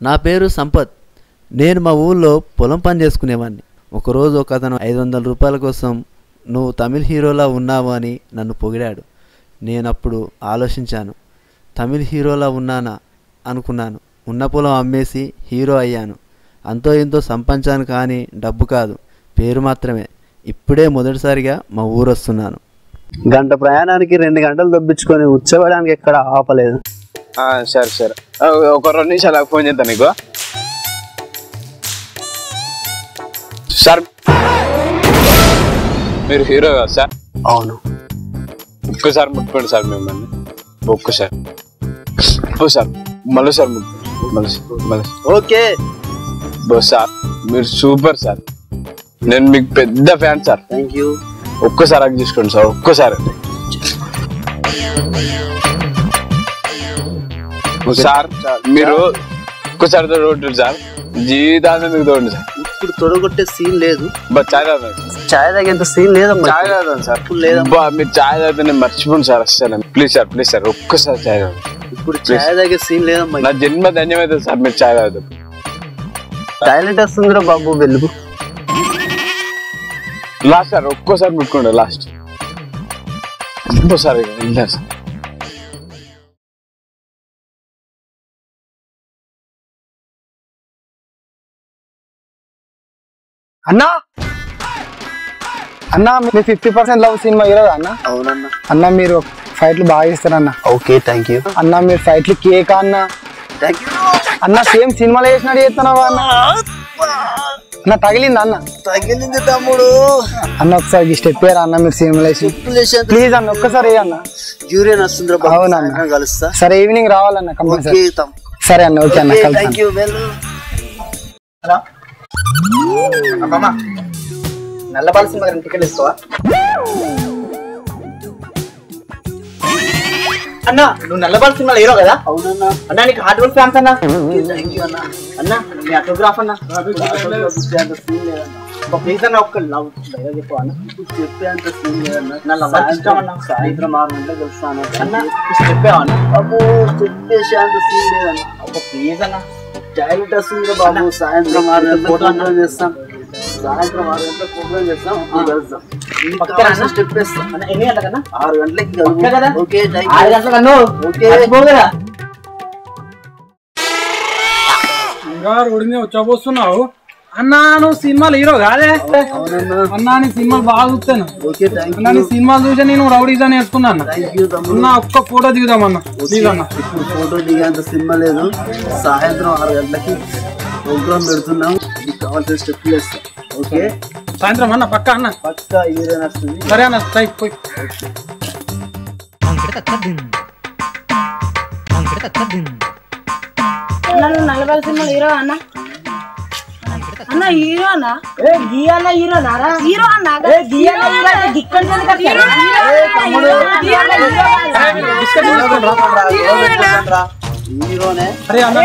నా పేరు సంపత్. నేను మా ఊళ్ళో పొలం పని చేసుకునేవాడిని. ఒకరోజు ఒక అతను 500 రూపాయల కోసం నువ్వు తమిళ హీరోలా ఉన్నావు అని నన్ను పొగిడాడు. నేనప్పుడు ఆలోచించాను, తమిళ హీరోలా ఉన్నానా అనుకున్నాను. ఉన్న పొలం అమ్మేసి హీరో అయ్యాను. అంతో ఇంతో సంపాదించాను, కానీ డబ్బు కాదు, పేరు మాత్రమే. ఇప్పుడే మొదటిసారిగా మా ఊరు వస్తున్నాను. గంట ప్రయాణానికి 2 గంటలు దొబ్బించుకొని ఉచ్చబడానికి ఎక్కడ ఆపలేదు. సరే సరే, ఒక 2 నిమిషాలు ఫోన్ చేస్తాను నీకు. సార్ మీరు హీరో కదా సార్? అవును. ఒక్కసారి ముట్టుకోండి సార్ మిమ్మల్ని, ఒక్కసారి. సార్ మళ్ళీ సార్ మళ్ళీ. ఓకే సార్ మీరు సూపర్ సార్, నేను మీకు పెద్ద ఫ్యాన్ సార్. Thank you. ఒక్కసారి అవి తీసుకోండి సార్, ఒక్కసారి. సార్ మీరు ఒక్కసారి తోడగొట్టండి సార్, జీవితాన్ని మీకు తోడండి సార్. ఇప్పుడు తొడగొట్టే సీన్ లేదు. చాయ్ తాగండి. చాయ్ తాగేంత సీన్ లేదమ్మా. చాయ్ తాగండి సార్. లేదమ్మా, మీరు చాయ్ తాగితే నేను మర్చిపోండి సార్ అసలు. ప్లీజ్ సార్, ప్లీజ్ సార్, ఒక్కసారి చాయ్ తాగండి. ఇప్పుడు చాయ్ తాగే సీన్ లేదమ్మా. నా జన్మ ధన్యమైతుంది సార్ మీరు చాయ్ తాగుతారు. టాయిలెట్ వస్తుందిరా బాబు, వెలుగు. లాస్ట్ సార్, ఒక్కోసారి ముట్టుకోండి లాస్ట్. ఇంకోసారి సార్. అన్నా అన్నా మీ 50% లవ్ సినిమా హీరోదా అన్న? అవునన్నా. అన్న మీరు ఫైట్లు బాగా ఇస్తారన్న. Okay thank you. అన్న మీరు ఫైట్లు కేక్ అన్న. థ్యాంక్ యూ అన్న సేమ్ సినిమాలో వేసినట్టు చేస్తున్నావా అన్న? అన్న తగిలింది అన్న? తగిలింది తమ్ముడు. అన్న ఒకసారి స్టెప్ వేయరా అన్న, మీరు సినిమాలో వేసి ప్లీజ్ అన్న, ఒక్కసారి అన్న. యూరియన్ వస్తుంది. అవునన్న, కలుస్తా. సరే ఈవినింగ్ రావాలన్న కంపల్సరీ. సరే అన్న, ఓకే అన్న, thank you. Nallabala cinema ticket ఇస్తావా అన్న? నువ్వు నల్లబాల సినిమాలో హీరో కదా? అవునన్నా. అన్న నీకు హార్డ్ వర్క్ ఫ్యాన్స్ అన్న. థ్యాంక్ యూ అన్న. అన్న మీ ఆటోగ్రాఫ్ అన్న. ప్లీజ్ అన్న, ఒక్క లవ్ చెప్పు అన్న. చెప్పేంత సీన్ లేదన్నా. నా లవ్ ఇష్టం అన్న. సాయంత్రం 6 గంటలకు కలుస్తాను అన్న. చెప్పావా? అబ్బో చెప్పేసేంత సీన్ లేదన్నా. ప్లీజ్ అన్న. టాయిలెట్ వస్తుంది బాబు. సాయంత్రం 6 గంటలకు ప్రోగ్రామ్ చేస్తాం. సాయంత్రం 6 గంటలకు ప్రోగ్రామ్ చేస్తాం. కలుస్తాం. స్టెప్ వేస్తాం. ఎన్ని గంటలకన్నా? 6 గంటలకి కదా? ఓకే 6 గంటలకన్నా. ఓకే కదా? ఇంకా రోడ్డు మీద వచ్చాపోస్తున్నావు అన్నా. నువ్వు సినిమాలు హీరో కాదే? అన్నా నీ సినిమాలు బాగా చూస్తాను. అన్నా నీ సినిమాలు చూసా నేను రౌడీగా నేర్చుకున్నాను. అన్నా ఒక్క ఫోటో దిగుదామన్నా ప్లీజ్ అన్న. ఇప్పుడు ఫోటో దిగేంత సినిమా లేదు. సాయంత్రం 6 గంటలకి ప్రోగ్రామ్ పెడుతున్నాం. మీకు కావాల్సిన స్టెప్లు వేస్తాం. ఓకే సాయంత్రం అన్న పక్క అన్న. పక్క యూరియన్ వస్తుంది. సరే అన్న, స్ట్రైక్ పోయి. నలభై సినిమాలు హీరో అన్న. అన్న హీరో అన్నా? హీరో అన్నా? హీరోనే. అరే అన్న